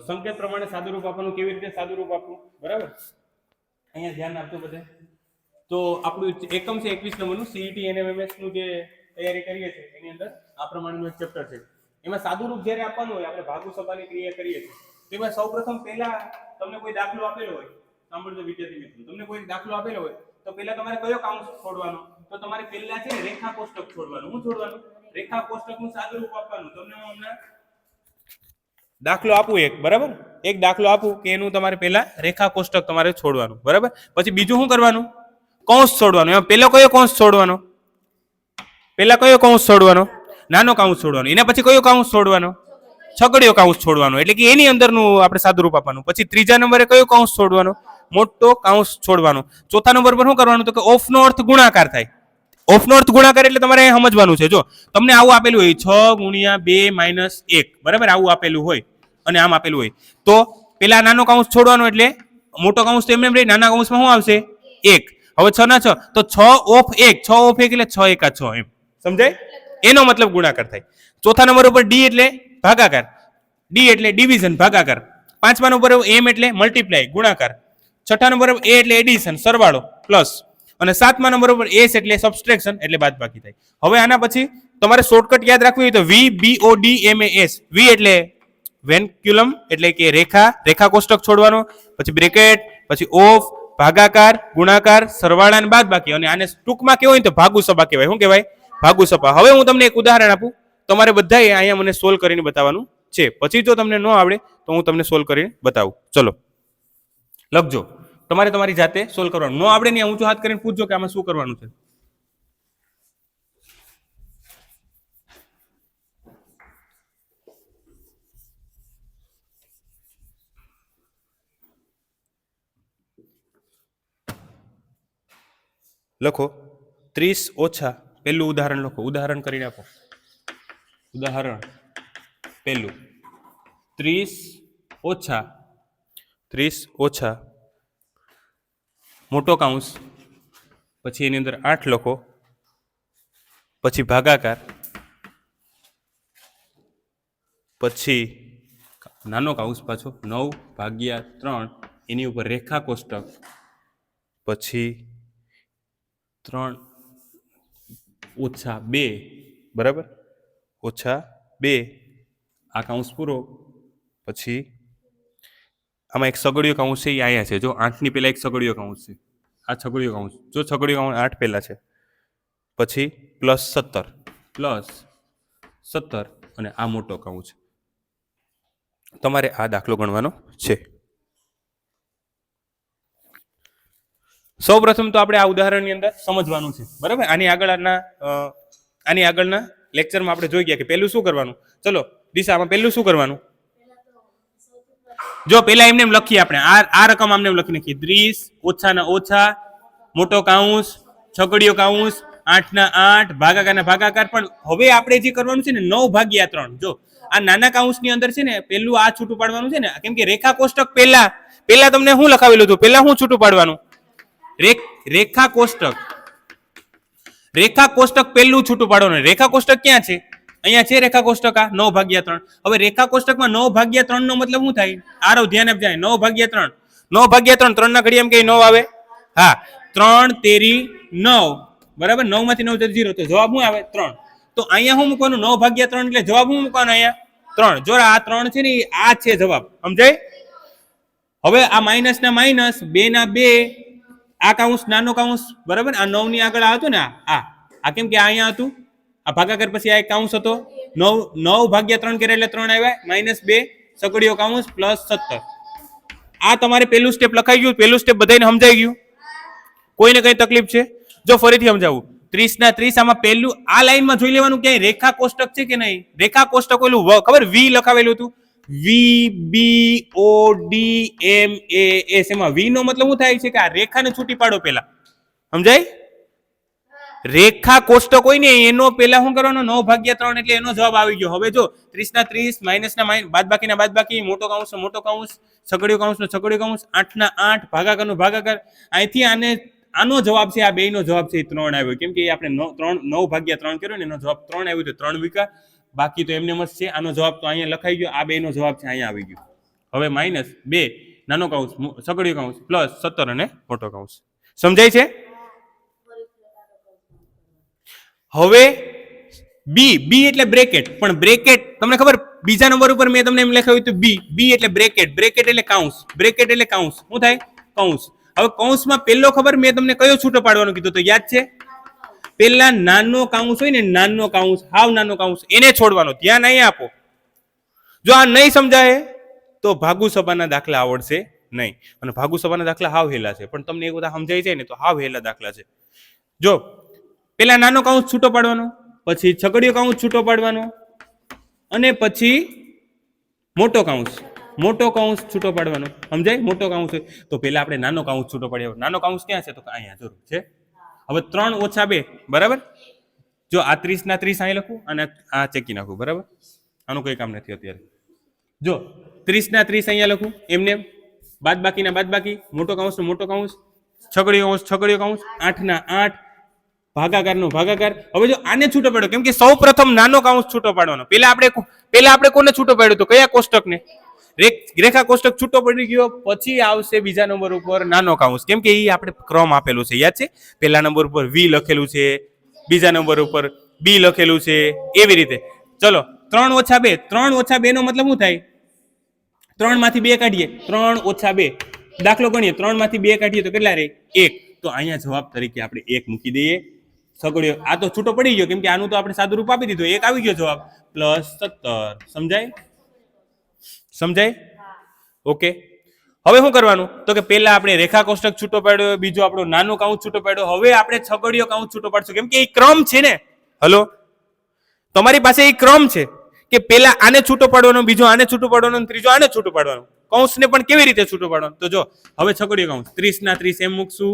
સંકેત પ્રમાણે સાદું રૂપ આપવાનું, કેવી રીતે સાદું રૂપ આપવું, બરાબર. અહીંયા ધ્યાન આપજો બધે. તો આપણું એકમ છે 21 નંબરનું સીઈટી એનએમએમએસ નું જે તૈયારી કરીએ છીએ એની અંદર આ પ્રમાણેનું એક ચેપ્ટર છે. એમાં સાદું રૂપ જ્યારે આપવાનું હોય, આપણે ભાગુ સભાની ક્રિયા કરીએ છીએ, તેમાં સૌપ્રથમ પહેલા તમને કોઈ દાખલો આપેલો હોય, સાંભળજો વિદ્યાર્થી મિત્રો, તમને કોઈ દાખલો આપેલો હોય તો પહેલા તમારે કયો કાઉન્સ છોડવાનો? તો તમારે પહેલા છે ને રેખા કોષ્ટક છોડવાનું. શું છોડવાનું? રેખા કોષ્ટકનું સાદું રૂપ આપવાનું. તમને હું હમણાં દાખલો આપું એક, બરાબર, એક દાખલો આપું કે એનું તમારે પહેલા રેખા કોષ્ટક તમારે છોડવાનું, બરાબર. પછી બીજું શું કરવાનું? કૌંસ છોડવાનું. એમાં પહેલો કયો કૌંસ છોડવાનો? પહેલા કયો કૌંસ છોડવાનો? નાનો કૌંસ છોડવાનો. એના પછી કયો કૌંસ છોડવાનો? છગડીયો કૌંસ છોડવાનો. એટલે કે એની અંદરનું આપણે સાદું રૂપ આપવાનું. પછી ત્રીજા નંબરે કયો કૌંસ છોડવાનો? મોટો કૌંસ છોડવાનો. ચોથા નંબર પર શું કરવાનું? તો કે ઓફ નો અર્થ ગુણાકાર થાય. ઓફ નો અર્થ ગુણાકાર એટલે તમારે સમજવાનું છે. જો તમને આવું આપેલું હોય 6 × 2 - 1, બરાબર, આવું આપેલું હોય અને આમ આપેલું હોય, તો પેલા નાનો કૌંસ છોડવાનો એટલે મોટો કૌંસ તો એમને એમ રહી, નાના કૌંસમાં શું આવશે? 1. હવે 6 ના 6 તો 6 ઓફ 1, 6 ઓફ 1 એટલે 6 × 6, એમ સમજાય? એનો મતલબ ગુણાકાર થાય. ચોથા નંબર ઉપર ડી એટલે ભાગાકાર, ડી એટલે ડિવિઝન, ભાગાકાર. પાંચમા નંબર ઉપર એમ એટલે મલ્ટીપ્લાય, ગુણાકાર. છઠ્ઠા નંબર ઉપર એ એટલે એડિશન, સરવાળો, પ્લસ. અને સાતમા નંબર ઉપર એસ એટલે સબસ્ટ્રેક્શન, એટલે બાદબાકી થાય. હવે આના પછી તમારે શોર્ટકટ યાદ રાખવી હોય તો VBODMAS. વી એટલે વેન્ક્યુલમ એટલે કે રેખા, રેખા કોષ્ટક છોડવાનો, પછી બ્રેકેટ, પછી ઓફ, ભાગાકાર, ગુણાકાર, સરવાળા અને બાદબાકી. અને આને ટૂંકમાં કેવું હોય તો ભાગુ સભા કહેવાય. શું કહેવાય? ભાગુ સભા. હવે હું તમને એક ઉદાહરણ આપું, તમારે બધાએ અહીંયા મને સોલ્વ કરીને બતાવવાનું છે. પછી જો તમને ન આવડે તો હું તમને સોલ્વ કરીને બતાવું. ચલો લખજો, તમારે તમારી જાતે સોલ્વ કરવાનું. ન આવડે ને ઊંચો હાથ કરીને પૂછજો કે આમાં શું કરવાનું છે. લખો 30 ઓછા, પહેલું ઉદાહરણ લખો, ઉદાહરણ કરીને આપો. ઉદાહરણ પહેલું 30 ઓછા મોટો કૌંસ, પછી એની અંદર 8 લખો, પછી ભાગાકાર, પછી નાનો કૌંસ પાછો 9/3, એની ઉપર રેખા કોષ્ટક, પછી 3 - 2, બરાબર, -2, આ કૌંસ પૂરો. પછી આમાં એક સગડીયો કૌંસ છે, એ અહીંયા છે. જો 8 ની પહેલા એક સગડીયો કૌંસ છે, આ છગડીયો કૌંસ. જો છગડીયો કૌંસ 8 પહેલા છે, પછી +17 અને આ મોટો કૌંસ. તમારે આ દાખલો ગણવાનો છે. સૌ પ્રથમ તો આપણે આ ઉદાહરણની અંદર સમજવાનું છે, બરાબર. આની આગળના લેક્ચરમાં આપણે જોઈ ગયા કે પહેલું શું કરવાનું. ચલો દિશામાં પહેલું શું કરવાનું? જો પેલા એમને એમ લખીએ આપણે, આ રકમ આમને એમ લખી નાખીએ. 30 ઓછાના ઓછા, મોટો કૌંસ, છગડીયો કૌંસ, 8/8, ભાગાકારના ભાગાકાર. પણ હવે આપણે જે કરવાનું છે ને 9/3. જો આ નાના કૌંસની અંદર છે ને પેલું આ છૂટું પાડવાનું છે ને, કેમ કે રેખા કોષ્ટક પહેલા તમને શું લખાવેલું હતું? પહેલા શું છૂટું પાડવાનું? રેખા કોષ્ટક પહેલું છૂટું પાડવાનું. રેખા કોષ્ટક ક્યાં છે? અહીંયા છે રેખા કોષ્ટક, આ 9/3. હવે રેખા કોષ્ટકમાં 9/3 નો મતલબ શું થાય? આરો ધ્યાન આપજો. 9/3, 9/3, 3 ના ઘડિયામાં કઈ 9 આવે? હા, 3 તેરી 9, બરાબર. 9 માંથી 9 જાય 0, તો જવાબ શું આવે? 3. તો અહીંયા શું મૂકવાનું? 9/3 એટલે જવાબ શું મૂકવાનો? અહીંયા 3. જો આ 3 છે ને, આ છે જવાબ, સમજાય? હવે આ માઇનસ ના માઇનસ, 2 ના 2, આ કૌંસ નાનો કૌંસ, બરાબર. આ 9 ની આગળ હતું ને, આ કેમ કે અહીંયા હતું, આ ભાગાકાર પછી આ એક કૌંસ હતો. 9/3 કરે એટલે 3 આવ્યા, -2, સગડીયો કૌંસ, +17. આ તમારે પહેલું સ્ટેપ લખાઈ ગયું. પહેલું સ્ટેપ બધાને સમજાઈ ગયું? કોઈને કઈ તકલીફ છે? જો ફરીથી સમજાવું. 30 ના 30, આમાં પહેલું આ લાઈનમાં જોઈ લેવાનું ક્યાંય રેખા કોષ્ટક છે કે નહીં. રેખા કોષ્ટક ઓલું ખબર વી લખાવેલું હતું, VBODMAS. એમાં વી નો મતલબ શું થાય છે? કે આ રેખાને છૂટી પાડો પહેલા, સમજાય? રેખા કોષ્ટક હોય ને એનો પહેલા શું કરવાનો? 9/3 એટલે એનો જવાબ આવી ગયો. હવે જો 30 ના 30, માઇનસ ના માઇનસ, બાદબાકી ના બાદબાકી, મોટો કૌંસ નો મોટો કૌંસ, છગડીયો કૌંસ નો છગડીયો કૌંસ, 8/8, ભાગાકાર નો ભાગાકાર. અહીંથી આનો જવાબ છે, આ બે નો જવાબ છે 3 આવ્યો. કેમ કે આપણે 9/3 કર્યો ને, એનો જવાબ 3 આવ્યો, તો 3 વિકા. બાકી તો એમને મત છે. આનો જવાબ તો અહીંયા લખાઈ ગયો. આ બે નો જવાબ છે અહીંયા આવી ગયો. હવે -2 નાનો કૌંસ સગડીયો કૌંસ પ્લસ 17 અને મોટો કૌંસ. સમજાય છે? હવે બી એટલે બ્રેકેટ, પણ બ્રેકેટ તમને ખબર બીજા નંબર ઉપર મેં તમને એમ લખાવ્યું હતું બી એટલે બ્રેકેટ, બ્રેકેટ એટલે કૌંસ, બ્રેકેટ એટલે કૌંસ. શું થાય? કૌંસ. હવે કૌંસમાં પહેલો ખબર મેં તમને કયો છૂટો પાડવાનો કીધું તો યાદ છે? પેલા નાનો કૌંસ હોય ને, નાનો કૌંસ, હાવ નાનો કૌંસ, એને છોડવાનો. ધ્યાન અહીંયા આપો. જો આ નહીં સમજાય તો ભાગુ સભાના દાખલા આવડશે નહીં, અને ભાગુ સભાના દાખલા હાવ હેલા છે, પણ તમને એક બધા સમજાઈ જાય ને તો હાવ હેલા દાખલા છે. જો પેલા નાનો કૌંસ છૂટો પાડવાનો, પછી છગડીયો કૌંસ છૂટો પાડવાનો, અને પછી મોટો કૌંસ છૂટો પાડવાનો. સમજાય? મોટો કૌંસ હોય તો પેલા આપણે નાનો કૌંસ છૂટો પાડ્યો. નાનો કૌંસ ક્યાં છે? તો અહીંયા જરૂર છે. હવે 3 - 2 બરાબર. જો આ 30 ના 30 અહીં લખું અને આ ચેકી નાખું. બરાબર, આનું કઈ કામ નથી અત્યારે. જો 30 ના 30 અહીંયા લખું એમને, બાદ બાકીના બાદ બાકી, મોટો કૌંસ મોટો કૌંસ, છગડીયો કૌંસ, 8 ના 8, ભાગાકારનો ભાગાકાર. હવે જો આને છૂટો પાડ્યો, કેમ કે સૌ પ્રથમ નાનો કૌંસ છૂટો પાડવાનો. પેલા આપણે કોને છૂટો પાડ્યો તો કયા કોષ્ટકને? રેખા કોષ્ટક છૂટો પડી ગયો, પછી આવશે બીજા નંબર ઉપર નાનો કૌંસ, કેમ કે એ આપણે ક્રમ આપેલું છે. યાદ છે? પહેલા નંબર ઉપર વી લખેલું છે, બીજા નંબર ઉપર બી લખેલું છે, એવી રીતે. ચલો 3 - 2, 3 - 2 નો મતલબ શું થાય? 3 માંથી 2 કાઢીએ, 3 - 2 દાખલો ગણીએ, 3 માંથી 2 કાઢીએ તો કેટલા રહે? 1. તો અહીંયા જવાબ તરીકે આપણે 1 મૂકી દઈએ. સગડીયો આ તો છૂટો પડી ગયો, કેમ કે આનું તો આપણે સાદું રૂપ આપી દીધું. 1 આવી ગયો જવાબ +17. સમજાય? ઓકે. હવે શું કરવાનું? તો કે પેલા આપણે રેખા કોષ્ટક છૂટો પાડ્યો, બીજો આપણો નાનો કૌંસ છૂટો પાડ્યો. હવે આપણે છગડીયો કૌંસ છૂટો પાડશું, કેમ કે એ ક્રમ છે ને. હલો, તમારી પાસે એ ક્રમ છે કે પેલા આને છૂટો પાડવાનો, બીજો આને છૂટો પાડવાનો, ત્રીજો આને છૂટો પાડવાનો. કૌંસને પણ કેવી રીતે છૂટો પાડવાનો? તો જો હવે છગડીયો કૌંસ 30 ના 30 એમ મૂકશું,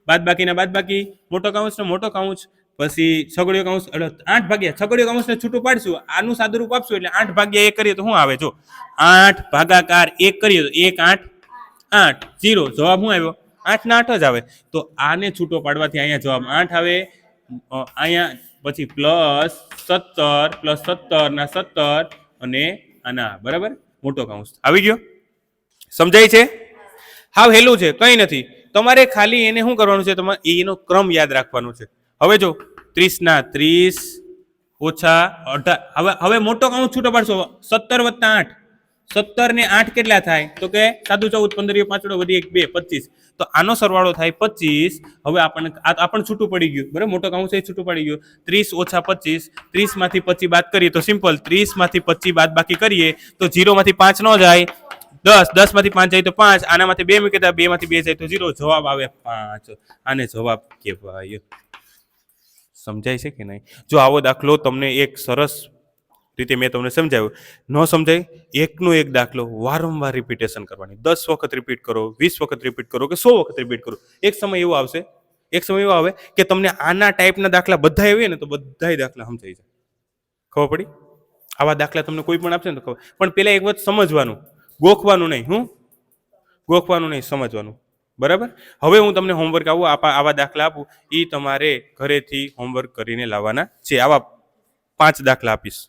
બાદ બાકીના બાદ બાકી, મોટો કૌંસ ને મોટો કૌંસ, પછી છગડીયો કૌંસ 8 ભાગ્યા છગડીયો કૌંસને છૂટું પાડશું, આનું સાદું રૂપ આપશું એટલે 8 ભાગ્યા 1 કરીએ તો શું આવે? જો 8 ભાગાકાર 1 કરીએ તો 1 8 8 0. જવાબ શું આવ્યો? 8 ના 8 જ આવે. તો આને છૂટો પાડવાથી અહીંયા જવાબ 8 આવે. અહીંયા પછી +17 ના 17 અને આના બરાબર મોટો કૌંસ આવી ગયો. સમજાય છે? હાવ હેલું છે, કઈ નથી. તમારે ખાલી એને શું કરવાનું છે? તમારે એનો ક્રમ યાદ રાખવાનો છે. હવે જો 30 ના 30 -18. હવે મોટો કૌંસ છૂટો પાડશો. 17 + 8, 17 ને 8 કેટલા થાય? તો કે સાદું 14, 15, 5 વધી 1 2 25. તો આનો સરવાળો થાય 25. હવે આપણને છૂટું પડી ગયું. બરાબર, મોટો કૌંસ એ છૂટું પડી ગયું. 30 - 25, 30 માંથી 25 બાદ કરીએ તો સિમ્પલ, 30 માંથી 25 બાદ બાકી કરીએ તો 0 માંથી 5 ન જાય, 10 માંથી 5 જાય તો 5, આનામાંથી 2 મૂકે તો 2 માંથી 2 જાય તો 0. જવાબ આવે 5. આને જવાબ કહેવાય. સમજાય છે કે નહીં? જો આવો દાખલો તમને એક સરસ રીતે મેં તમને સમજાવ્યું, ન સમજાય એકનો એક દાખલો વારંવાર રિપીટેશન કરવાની. 10 વખત રિપીટ કરો, 20 વખત રિપીટ કરો કે 100 વખત રિપીટ કરો. એક સમય એવો આવે કે તમને આના ટાઈપના દાખલા બધા આવે ને તો બધાય દાખલા સમજાઈ જાય. ખબર પડી? આવા દાખલા તમને કોઈ પણ આપશે ને તો ખબર. પણ પેલા એક વાત સમજવાનું, ગોખવાનું નહીં. ગોખવાનું નહીં, સમજવાનું. બરાબર. હવે હું તમને હોમવર્ક આવા દાખલા આપું, એ તમારે ઘરેથી હોમવર્ક કરીને લાવવાના છે. આવા 5 દાખલા આપીશ.